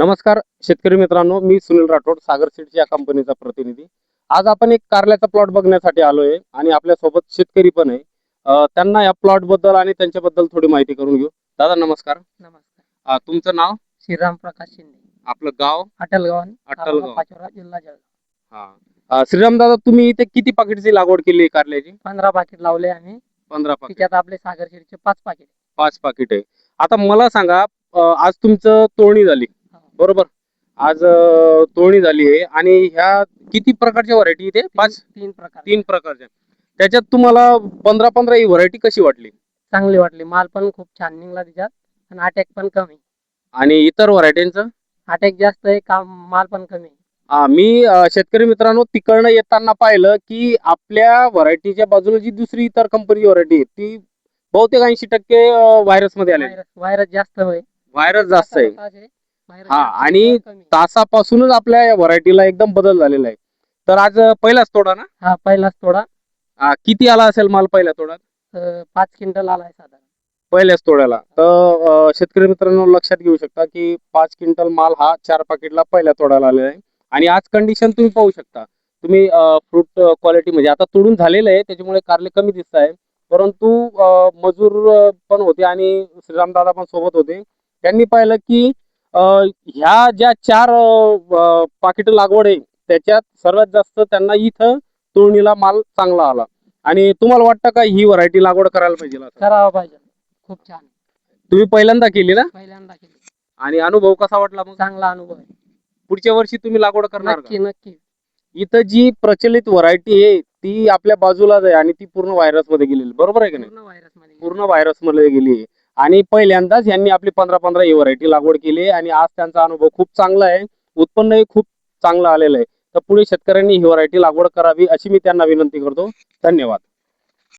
नमस्कार शेतकरी मित्रांनो, मी सुनील राठोड, सागर सीड्स या कंपनीचा प्रतिनिधी. आज आपण एक कारल्याचा प्लॉट बघण्यासाठी आलोय आणि आपल्या सोबत शेतकरी पण आहे. त्यांना या प्लॉट बद्दल आणि त्यांच्याबद्दल थोडी माहिती करून घेऊ. दादा नमस्कार. नमस्कार. तुमचं नाव? श्रीराम प्रकाश शिंदे, आपलं गाव? अटलगाव, अट्टलगाव. पाचोरा, जिल्हा जळगाव. हा. श्रीराम दादा, तुम्ही इथे किती पाकिटची लागवड केली कारल्याची? 15 पाकिट लावले आम्ही. 15 पाकिट. त्याच्यात आपले सागर सीडचे 5 पाकिट. 5 पाकिट आहे. आता मला सांगा, आज तुमचं तोडणी झाली बरोबर? आज तोडणी झाली आहे आणि ह्या किती प्रकारच्या व्हरायटी इथे? 3 प्रकार. 3 प्रकारच्या. त्याच्यात तुम्हाला 15 ही व्हरायटी कशी वाटली? चांगली वाटली. माल पण खूप छान निघला त्याच्यात आणि अटॅक पण कमी. आणि इतर व्हरायटींचं? अटॅक जास्त आहे, माल पण कमी. मी शेतकरी मित्रांनो तिकडनं येताना पाहिलं की आपल्या व्हरायटीच्या बाजूला जी दुसरी इतर कंपनीची व्हरायटी आहे ती बहुतेक 80% व्हायरस मध्ये आले. व्हायरस जास्त आहे. व्हायरस जास्त आहे. हा, आणि तासापासूनच आपल्या या व्हरायटीला एकदम बदल झालेला आहे. तर आज पहिलाच तोडा ना? हा, पहिलाच तोडा. किती आला असेल माल पहिल्या तोड्यात? 5 क्विंटल आलाय साधारण पहिल्याच तोड्याला. तर शेतकरी मित्रांनो लक्षात घेऊ शकता की 5 क्विंटल माल हा 4 पाकिटला पहिल्या तोड्याला आलेला आहे. आणि आज कंडिशन तुम्ही पाहू शकता. तुम्ही फ्रूट क्वालिटी म्हणजे आता तोडून झालेलं आहे त्याच्यामुळे कारले कमी दिसत आहे, परंतु मजूर पण होते आणि श्रीरामदादा पण सोबत होते. त्यांनी पाहिलं की ह्या ज्या 4 पाकिट लागवड आहे त्याच्यात सर्वात जास्त त्यांना इथं तोडणीला माल चांगला आला. आणि तुम्हाला वाटतं का ही व्हरायटी लागवड करायला पाहिजे? करावं पाहिजे. खूप छान. तुम्ही पहिल्यांदा केली ना? पहिल्यांदा केली. आणि अनुभव कसा वाटला मग? चांगला अनुभव आहे. पुढच्या वर्षी तुम्ही लागवड करणार का? नक्की. इथं जी प्रचलित व्हरायटी आहे ती आपल्या बाजूलाच आहे आणि ती पूर्ण व्हायरस मध्ये गेलेली, बरोबर आहे की नाही? पूर्ण व्हायरस मध्ये गेली आहे. आणि पहिल्यांदाच यांनी आपली 15 ही व्हरायटी लागवड केली आणि आज त्यांचा अनुभव खूप चांगला आहे, उत्पन्नही खूप चांगलं आलेलं आहे. तर पुढे शेतकऱ्यांनी ही व्हरायटी लागवड करावी अशी मी त्यांना विनंती करतो. धन्यवाद.